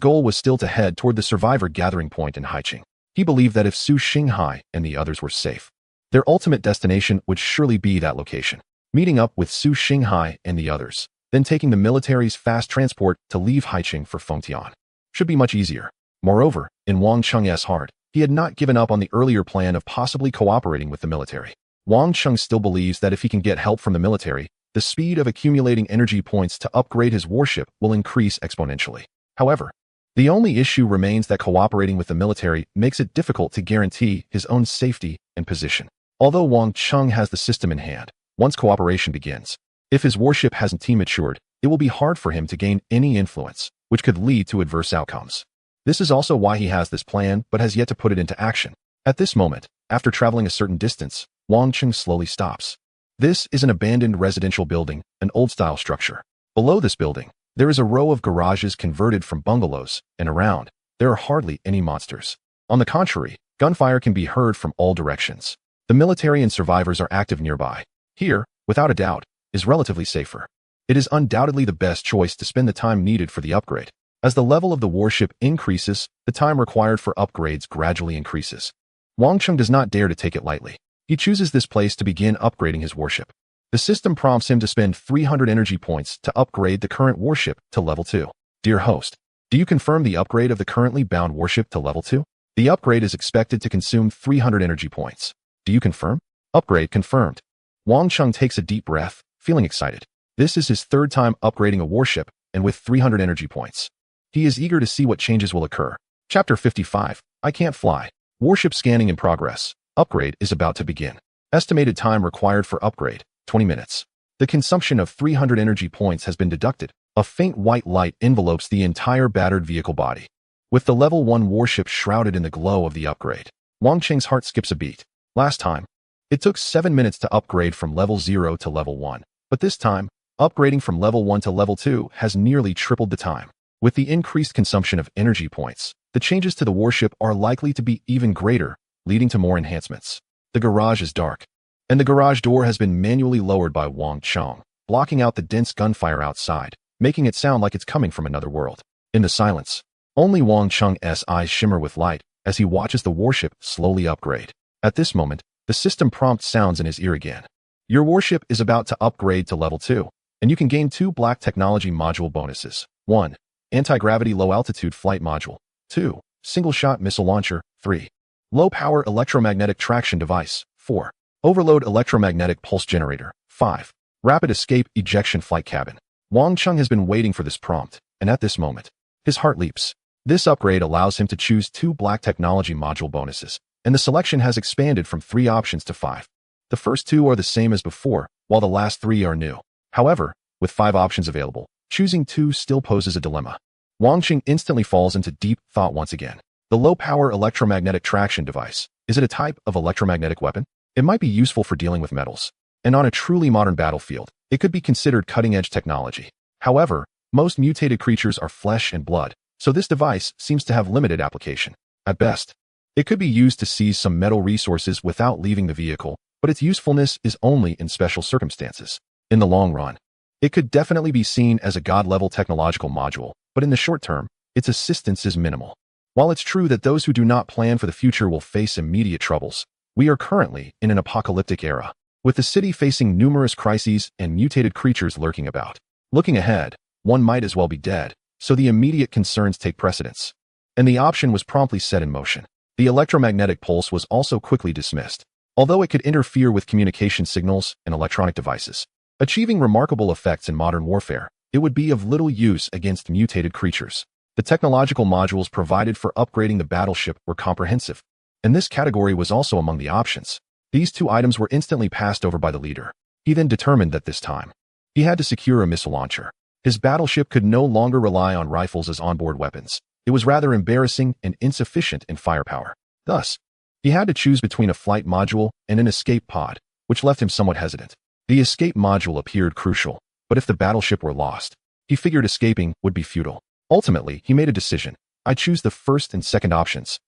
Goal was still to head toward the survivor gathering point in Haicheng. He believed that if Su Xinghai and the others were safe, their ultimate destination would surely be that location. Meeting up with Su Xinghai and the others, then taking the military's fast transport to leave Haicheng for Fengtian should be much easier. Moreover, in Wang Cheng's heart, he had not given up on the earlier plan of possibly cooperating with the military. Wang Cheng still believes that if he can get help from the military, the speed of accumulating energy points to upgrade his warship will increase exponentially. However, the only issue remains that cooperating with the military makes it difficult to guarantee his own safety and position. Although Wang Cheng has the system in hand, once cooperation begins, if his warship hasn't T-matured, it will be hard for him to gain any influence, which could lead to adverse outcomes. This is also why he has this plan but has yet to put it into action. At this moment, after traveling a certain distance, Wang Cheng slowly stops. This is an abandoned residential building, an old-style structure. Below this building, there is a row of garages converted from bungalows, and around, there are hardly any monsters. On the contrary, gunfire can be heard from all directions. The military and survivors are active nearby. Here, without a doubt, is relatively safer. It is undoubtedly the best choice to spend the time needed for the upgrade. As the level of the warship increases, the time required for upgrades gradually increases. Wang Cheng does not dare to take it lightly. He chooses this place to begin upgrading his warship. The system prompts him to spend 300 energy points to upgrade the current warship to level 2. Dear host, do you confirm the upgrade of the currently bound warship to level 2? The upgrade is expected to consume 300 energy points. Do you confirm? Upgrade confirmed. Wang Cheng takes a deep breath, feeling excited. This is his third time upgrading a warship, and with 300 energy points. He is eager to see what changes will occur. Chapter 55. I Can't Fly. Warship scanning in progress. Upgrade is about to begin. Estimated time required for upgrade, 20 minutes. The consumption of 300 energy points has been deducted. A faint white light envelopes the entire battered vehicle body. With the level 1 warship shrouded in the glow of the upgrade, Wang Cheng's heart skips a beat. Last time, it took 7 minutes to upgrade from level 0 to level 1. But this time, upgrading from level 1 to level 2 has nearly tripled the time. With the increased consumption of energy points, the changes to the warship are likely to be even greater, leading to more enhancements. The garage is dark, and the garage door has been manually lowered by Wang Cheng, blocking out the dense gunfire outside, making it sound like it's coming from another world. In the silence, only Wang Cheng's eyes shimmer with light as he watches the warship slowly upgrade. At this moment, the system prompt sounds in his ear again. Your warship is about to upgrade to level 2, and you can gain 2 black technology module bonuses. 1. Anti-gravity low-altitude flight module. 2. Single-shot missile launcher. 3. Low-power electromagnetic traction device. 4. Overload electromagnetic pulse generator. 5. Rapid escape ejection flight cabin. Wang Cheng has been waiting for this prompt, and at this moment, his heart leaps. This upgrade allows him to choose 2 black technology module bonuses, and the selection has expanded from 3 options to 5. The first 2 are the same as before, while the last 3 are new. However, with 5 options available, choosing 2 still poses a dilemma. Wang Cheng instantly falls into deep thought once again. The low-power electromagnetic traction device. Is it a type of electromagnetic weapon? It might be useful for dealing with metals. And on a truly modern battlefield, it could be considered cutting-edge technology. However, most mutated creatures are flesh and blood, so this device seems to have limited application. At best, it could be used to seize some metal resources without leaving the vehicle, but its usefulness is only in special circumstances. In the long run, it could definitely be seen as a god-level technological module, but in the short term, its assistance is minimal. While it's true that those who do not plan for the future will face immediate troubles, we are currently in an apocalyptic era, with the city facing numerous crises and mutated creatures lurking about. Looking ahead, one might as well be dead, so the immediate concerns take precedence. And the option was promptly set in motion. The electromagnetic pulse was also quickly dismissed, although it could interfere with communication signals and electronic devices. Achieving remarkable effects in modern warfare, it would be of little use against mutated creatures. The technological modules provided for upgrading the battleship were comprehensive, and this category was also among the options. These 2 items were instantly passed over by the leader. He then determined that this time, he had to secure a missile launcher. His battleship could no longer rely on rifles as onboard weapons. It was rather embarrassing and insufficient in firepower. Thus, he had to choose between a flight module and an escape pod, which left him somewhat hesitant. The escape module appeared crucial, but if the battleship were lost, he figured escaping would be futile. Ultimately, he made a decision. I choose the first and second options.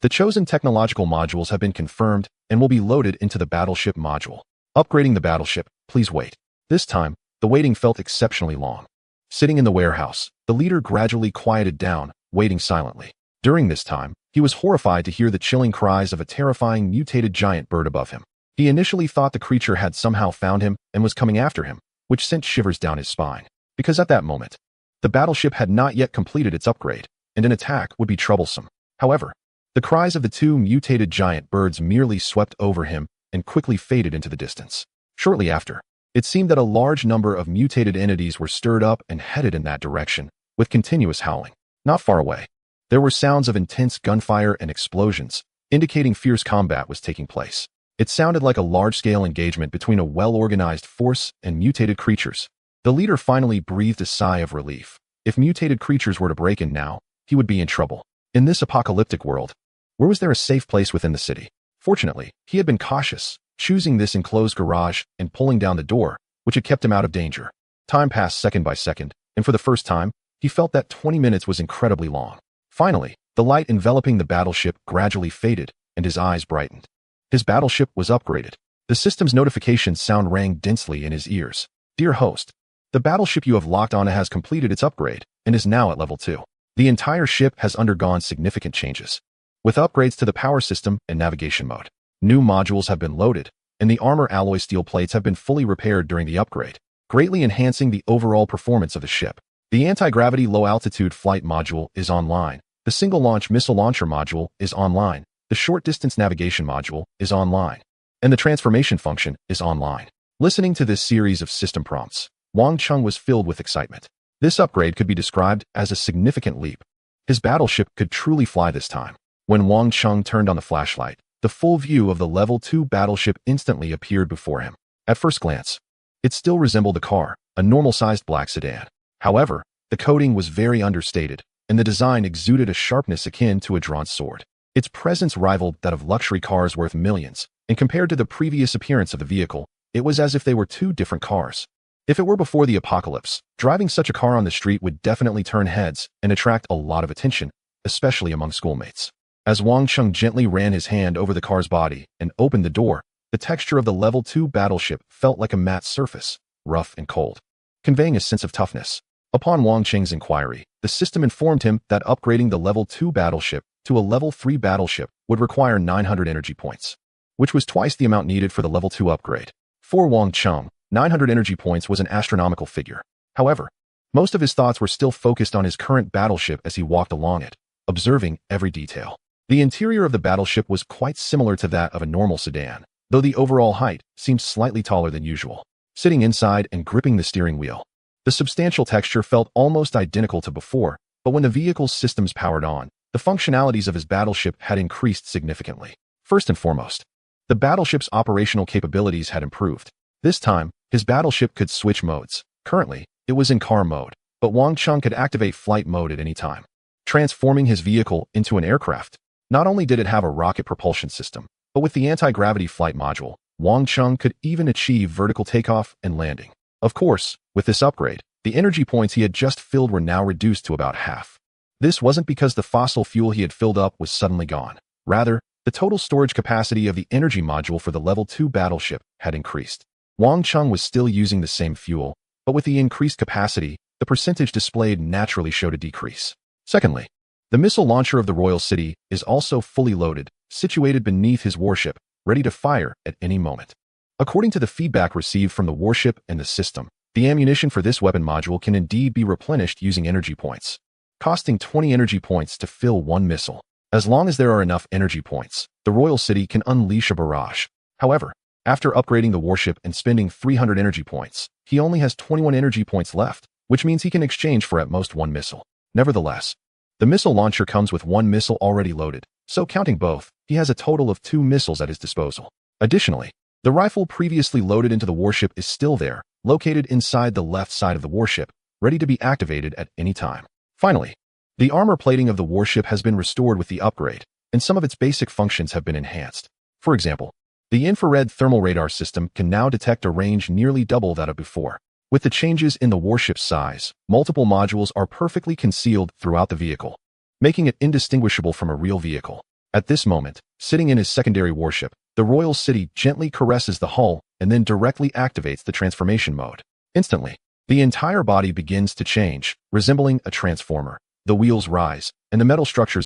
The chosen technological modules have been confirmed and will be loaded into the battleship module. Upgrading the battleship, please wait. This time, the waiting felt exceptionally long. Sitting in the warehouse, the leader gradually quieted down, waiting silently. During this time, he was horrified to hear the chilling cries of a terrifying mutated giant bird above him. He initially thought the creature had somehow found him and was coming after him, which sent shivers down his spine. Because at that moment, the battleship had not yet completed its upgrade, and an attack would be troublesome. However, the cries of the two mutated giant birds merely swept over him and quickly faded into the distance. Shortly after, it seemed that a large number of mutated entities were stirred up and headed in that direction, with continuous howling. Not far away, there were sounds of intense gunfire and explosions, indicating fierce combat was taking place. It sounded like a large-scale engagement between a well-organized force and mutated creatures. The leader finally breathed a sigh of relief. If mutated creatures were to break in now, he would be in trouble. In this apocalyptic world, where was there a safe place within the city? Fortunately, he had been cautious, choosing this enclosed garage and pulling down the door, which had kept him out of danger. Time passed second by second, and for the first time, he felt that 20 minutes was incredibly long. Finally, the light enveloping the battleship gradually faded, and his eyes brightened. His battleship was upgraded. The system's notification sound rang densely in his ears. Dear host, the battleship you have locked on has completed its upgrade and is now at level 2. The entire ship has undergone significant changes, with upgrades to the power system and navigation mode. New modules have been loaded, and the armor alloy steel plates have been fully repaired during the upgrade, greatly enhancing the overall performance of the ship. The anti-gravity low-altitude flight module is online. The single-launch missile launcher module is online. The short-distance navigation module is online. And the transformation function is online. Listening to this series of system prompts, Wang Chung was filled with excitement. This upgrade could be described as a significant leap. His battleship could truly fly this time. When Wang Chung turned on the flashlight, the full view of the Level 2 battleship instantly appeared before him. At first glance, it still resembled a car, a normal-sized black sedan. However, the coating was very understated, and the design exuded a sharpness akin to a drawn sword. Its presence rivaled that of luxury cars worth millions, and compared to the previous appearance of the vehicle, it was as if they were two different cars. If it were before the apocalypse, driving such a car on the street would definitely turn heads and attract a lot of attention, especially among schoolmates. As Wang Chung gently ran his hand over the car's body and opened the door, the texture of the Level 2 battleship felt like a matte surface, rough and cold, conveying a sense of toughness. Upon Wang Cheng's inquiry, the system informed him that upgrading the Level 2 battleship to a Level 3 battleship would require 900 energy points, which was twice the amount needed for the Level 2 upgrade. For Wang Chung, 900 energy points was an astronomical figure. However, most of his thoughts were still focused on his current battleship as he walked along it, observing every detail. The interior of the battleship was quite similar to that of a normal sedan, though the overall height seemed slightly taller than usual. Sitting inside and gripping the steering wheel, the substantial texture felt almost identical to before, but when the vehicle's systems powered on, the functionalities of his battleship had increased significantly. First and foremost, the battleship's operational capabilities had improved. This time, his battleship could switch modes. Currently, it was in car mode, but Wang Chung could activate flight mode at any time, transforming his vehicle into an aircraft. Not only did it have a rocket propulsion system, but with the anti-gravity flight module, Wang Chung could even achieve vertical takeoff and landing. Of course, with this upgrade, the energy points he had just filled were now reduced to about half. This wasn't because the fossil fuel he had filled up was suddenly gone. Rather, the total storage capacity of the energy module for the Level 2 battleship had increased. Wang Chung was still using the same fuel, but with the increased capacity, the percentage displayed naturally showed a decrease. Secondly, the missile launcher of the Royal City is also fully loaded, situated beneath his warship, ready to fire at any moment. According to the feedback received from the warship and the system, the ammunition for this weapon module can indeed be replenished using energy points, costing 20 energy points to fill one missile. As long as there are enough energy points, the Royal City can unleash a barrage. However, after upgrading the warship and spending 300 energy points, he only has 21 energy points left, which means he can exchange for at most one missile. Nevertheless, the missile launcher comes with one missile already loaded, so counting both, he has a total of 2 missiles at his disposal. Additionally, the rifle previously loaded into the warship is still there, located inside the left side of the warship, ready to be activated at any time. Finally, the armor plating of the warship has been restored with the upgrade, and some of its basic functions have been enhanced. For example, the infrared thermal radar system can now detect a range nearly double that of before. With the changes in the warship's size, multiple modules are perfectly concealed throughout the vehicle, making it indistinguishable from a real vehicle. At this moment, sitting in his secondary warship, the Royal City gently caresses the hull and then directly activates the transformation mode. Instantly, the entire body begins to change, resembling a transformer. The wheels rise, and the metal structures